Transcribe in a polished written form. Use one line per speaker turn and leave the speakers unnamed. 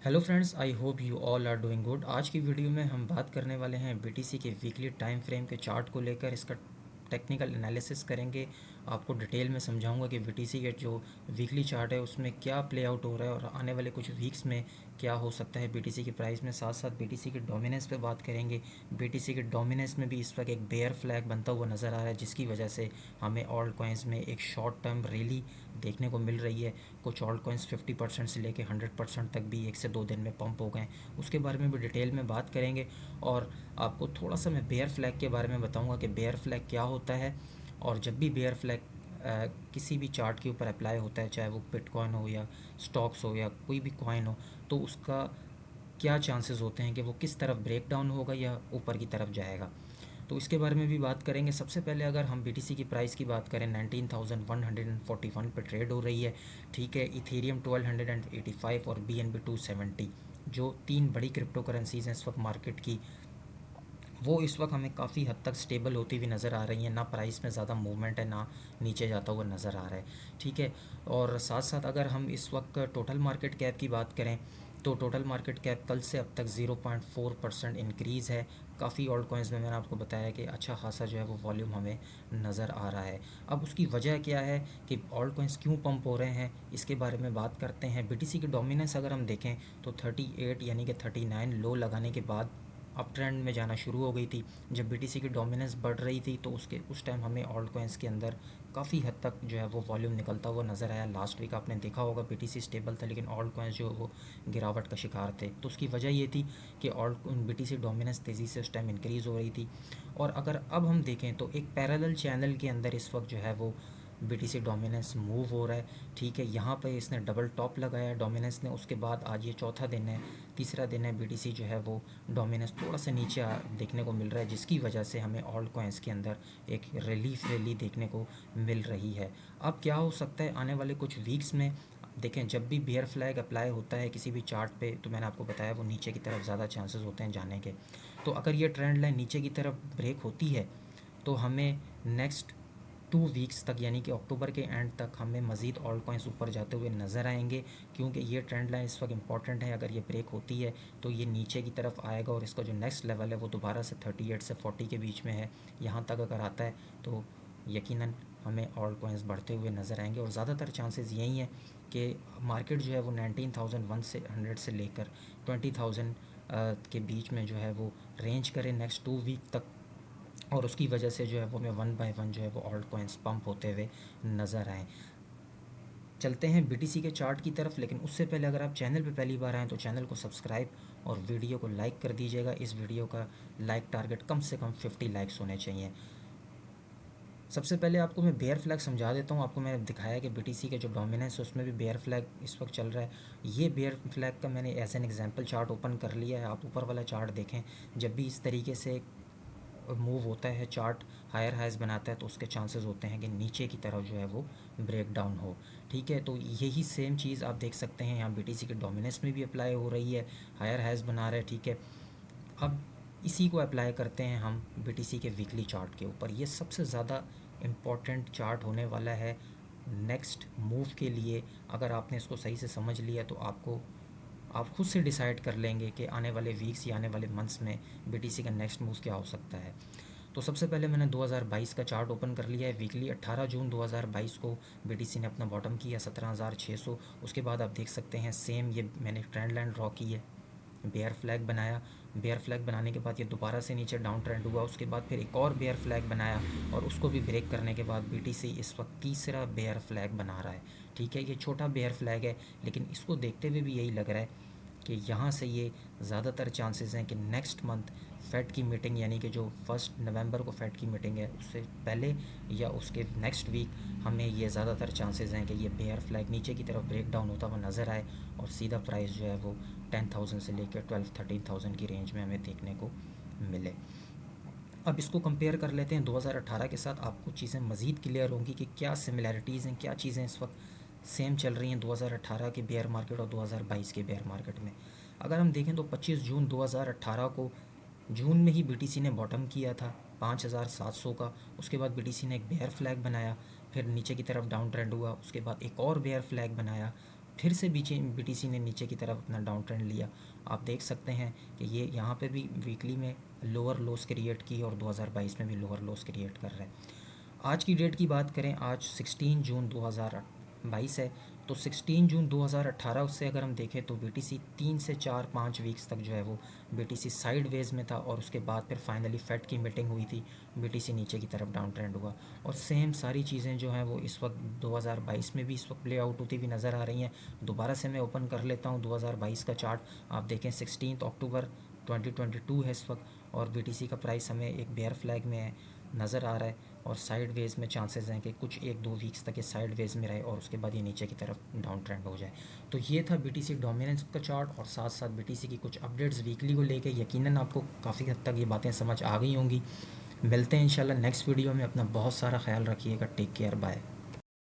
Hello friends, I hope you all are doing good. आज की video में हम बात करने वाले हैं बीटीसी के वीकली टाइम फ्रेम के चार्ट को लेकर। इसका टेक्निकल एनालिसिस करेंगे। आपको डिटेल में समझाऊंगा कि बीटीसी के जो वीकली चार्ट है उसमें क्या प्ले आउट हो रहा है और आने वाले कुछ वीक्स में क्या हो सकता है बीटीसी की प्राइस में। साथ साथ बीटीसी के डोमिनेंस पे बात करेंगे। बीटीसी के डोमिनेंस में भी इस वक्त एक बेयर फ्लैग बनता हुआ नज़र आ रहा है, जिसकी वजह से हमें ऑल्ट कॉइन्स में एक शॉर्ट टर्म रैली देखने को मिल रही है। कुछ ऑल्ट कॉइन्स 50% से लेकर 100% तक भी 1 से 2 दिन में पंप हो गए। उसके बारे में भी डिटेल में बात करेंगे और आपको थोड़ा सा मैं बेयर फ्लैग के बारे में बताऊंगा कि बेयर फ्लैग क्या होता है। और जब भी बेयर फ्लैग किसी भी चार्ट के ऊपर अप्लाई होता है, चाहे वो बिटकॉइन हो या स्टॉक्स हो या कोई भी कॉइन हो, तो उसका क्या चांसेस होते हैं कि वो किस तरफ ब्रेक डाउन होगा या ऊपर की तरफ जाएगा। तो इसके बारे में भी बात करेंगे। सबसे पहले अगर हम बीटीसी की प्राइस की बात करें, 19,141 पे ट्रेड हो रही है। ठीक है, इथेरियम 1285 और बीएनबी 270, जो तीन बड़ी क्रिप्टो करेंसीज हैं इस वक्त मार्केट की, वो इस वक्त हमें काफ़ी हद तक स्टेबल होती हुई नज़र आ रही हैं। ना प्राइस में ज़्यादा मूवमेंट है, ना नीचे जाता हुआ नज़र आ रहा है। ठीक है, और साथ साथ अगर हम इस वक्त टोटल मार्केट कैप की बात करें, तो टोटल मार्केट कैप कल से अब तक 0.4% इंक्रीज़ है। काफ़ी ऑल्ट कॉइन्स में मैंने आपको बताया कि अच्छा खासा जो है वो वॉल्यूम हमें नज़र आ रहा है। अब उसकी वजह क्या है कि ऑल्ट कॉइन्स क्यों पंप हो रहे हैं, इसके बारे में बात करते हैं। बीटीसी की डोमिनेंस अगर हम देखें तो 38 यानी कि 39 लो लगाने के बाद अप ट्रेंड में जाना शुरू हो गई थी। जब बीटीसी की डोमिनेंस बढ़ रही थी तो उस टाइम हमें ऑल्ट कॉइन्स के अंदर काफ़ी हद तक जो है वो वॉल्यूम निकलता हुआ नज़र आया। लास्ट वीक आपने देखा होगा बीटीसी स्टेबल था, लेकिन ऑल्ट कॉइन्स जो वो गिरावट का शिकार थे। तो उसकी वजह ये थी कि ऑल्ट बीटीसी डोमिनेंस तेज़ी से उस टाइम इंक्रीज़ हो रही थी। और अगर अब हम देखें तो एक पैरेलल चैनल के अंदर इस वक्त जो है वो बीटीसी डोमिनेंस मूव हो रहा है। ठीक है, यहाँ पे इसने डबल टॉप लगाया डोमिनेंस ने। उसके बाद आज ये चौथा दिन है, तीसरा दिन है, बीटीसी जो है वो डोमिनेंस थोड़ा सा नीचे देखने को मिल रहा है, जिसकी वजह से हमें ऑल्ट कॉइन्स के अंदर एक रिलीफ रैली देखने को मिल रही है। अब क्या हो सकता है आने वाले कुछ वीक्स में, देखें जब भी बेयर फ्लैग अप्लाई होता है किसी भी चार्ट पे, तो मैंने आपको बताया वो नीचे की तरफ ज़्यादा चांसेस होते हैं जाने के। तो अगर ये ट्रेंड लाइन नीचे की तरफ ब्रेक होती है तो हमें नेक्स्ट 2 वीक्स तक यानी कि अक्टूबर के एंड तक हमें मज़ीद ऑल्ट कॉइन्स ऊपर जाते हुए नज़र आएंगे, क्योंकि ये ट्रेंड लाइन इस वक्त इंपॉर्टेंट है। अगर ये ब्रेक होती है तो ये नीचे की तरफ आएगा और इसका जो नेक्स्ट लेवल है वो दोबारा से 38 से 40 के बीच में है। यहाँ तक अगर आता है तो यकीनन हमें ऑल्ट कॉइन्स बढ़ते हुए नज़र आएंगे और ज़्यादातर चांसेस यही हैं कि मार्केट जो है वो 19,100 से लेकर 20,000 के बीच में जो है वो रेंज करे नेक्स्ट 2 वीक तक। और उसकी वजह से जो है वो हमें वन बाय वन जो है वो ऑल्ट कॉइन्स पंप होते हुए नज़र आएँ। चलते हैं बीटीसी के चार्ट की तरफ, लेकिन उससे पहले अगर आप चैनल पे पहली बार आएँ तो चैनल को सब्सक्राइब और वीडियो को लाइक कर दीजिएगा। इस वीडियो का लाइक टारगेट कम से कम 50 लाइक्स होने चाहिए। सबसे पहले आपको मैं बेयर फ्लैग समझा देता हूँ। आपको मैंने दिखाया कि बीटीसी के जो डोमिनेंस है उसमें भी बेयर फ्लैग इस वक्त चल रहा है। ये बेयर फ्लैग का मैंने as an example chart open कर लिया है। आप ऊपर वाला चार्ट देखें, जब भी इस तरीके से मूव होता है चार्ट, हायर हाइज बनाता है, तो उसके चांसेस होते हैं कि नीचे की तरफ जो है वो ब्रेक डाउन हो। ठीक है, तो यही सेम चीज़ आप देख सकते हैं यहाँ बीटीसी के डोमिनेंस में भी अप्लाई हो रही है, हायर हाइज बना रहा है। ठीक है, अब इसी को अप्लाई करते हैं हम बीटीसी के वीकली चार्ट के ऊपर। ये सबसे ज़्यादा इम्पॉर्टेंट चार्ट होने वाला है नेक्स्ट मूव के लिए। अगर आपने इसको सही से समझ लिया तो आप खुद से डिसाइड कर लेंगे कि आने वाले वीक्स या आने वाले मंथ्स में बीटीसी का नेक्स्ट मूव क्या हो सकता है। तो सबसे पहले मैंने 2022 का चार्ट ओपन कर लिया है वीकली। 18 जून 2022 को बीटीसी ने अपना बॉटम किया 17,600। उसके बाद आप देख सकते हैं सेम ये मैंने ट्रेंड लाइन ड्रॉ की है, बेयर फ्लैग बनाया। बेयर फ्लैग बनाने के बाद ये दोबारा से नीचे डाउन ट्रेंड हुआ। उसके बाद फिर एक और बेयर फ्लैग बनाया और उसको भी ब्रेक करने के बाद बीटीसी इस वक्त तीसरा बेयर फ्लैग बना रहा है। ठीक है, ये छोटा बेयर फ्लैग है, लेकिन इसको देखते हुए भी यही लग रहा है कि यहाँ से ये ज़्यादातर चांसेस हैं कि नेक्स्ट मंथ फ़ेड की मीटिंग, यानी कि जो 1 नवंबर को फ़ेड की मीटिंग है उससे पहले या उसके नेक्स्ट वीक, हमें ये ज़्यादातर चांसेस हैं कि ये बेयर फ्लैग नीचे की तरफ ब्रेक डाउन होता हुआ नज़र आए और सीधा प्राइस जो है वो 10,000 से लेकर 12-13,000 की रेंज में हमें देखने को मिले। अब इसको कंपेयर कर लेते हैं 2018 के साथ। आपको चीज़ें मज़ीद क्लियर होंगी कि क्या सिमिलैरिटीज़ हैं, क्या चीज़ें इस वक्त सेम चल रही हैं 2018 के बेयर मार्केट और 2022 के बेयर मार्केट में। अगर हम देखें तो 25 जून 2018 को जून में ही बीटीसी ने बॉटम किया था 5,700 का। उसके बाद बीटीसी ने एक बेयर फ्लैग बनाया, फिर नीचे की तरफ डाउन ट्रेंड हुआ। उसके बाद एक और बेयर फ्लैग बनाया, फिर से BTC ने नीचे की तरफ अपना डाउन ट्रेंड लिया। आप देख सकते हैं कि ये यहाँ पे भी वीकली में लोअर लोस क्रिएट की और 2022 में भी लोअर लोस क्रिएट कर रहे हैं। आज की डेट की बात करें, आज 16 जून 2022 है, तो 16 जून 2018 उससे अगर हम देखें तो BTC 3 से 4-5 वीक्स तक जो है वो BTC साइडवेज में था, और उसके बाद फिर फाइनली फेड की मीटिंग हुई थी, BTC नीचे की तरफ डाउन ट्रेंड हुआ। और सेम सारी चीज़ें जो हैं वो इस वक्त 2022 में भी इस वक्त प्ले आउट होती हुई नज़र आ रही हैं। दोबारा से मैं ओपन कर लेता हूँ 2022 का चार्ट। आप देखें 16 अक्टूबर 2022 है इस वक्त, और BTC का प्राइस हमें एक बेयर फ्लैग में नज़र आ रहा है, और साइड वेज में चांसेस हैं कि कुछ 1-2 वीक्स तक ये साइड वेज में रहे और उसके बाद ये नीचे की तरफ डाउन ट्रेंड हो जाए। तो ये था BTC डोमिनेंस का चार्ट, और साथ साथ BTC की कुछ अपडेट्स वीकली को लेके। यकीनन आपको काफ़ी हद तक ये बातें समझ आ गई होंगी। मिलते हैं इंशाल्लाह नेक्स्ट वीडियो में। अपना बहुत सारा ख्याल रखिएगा। Take care, bye.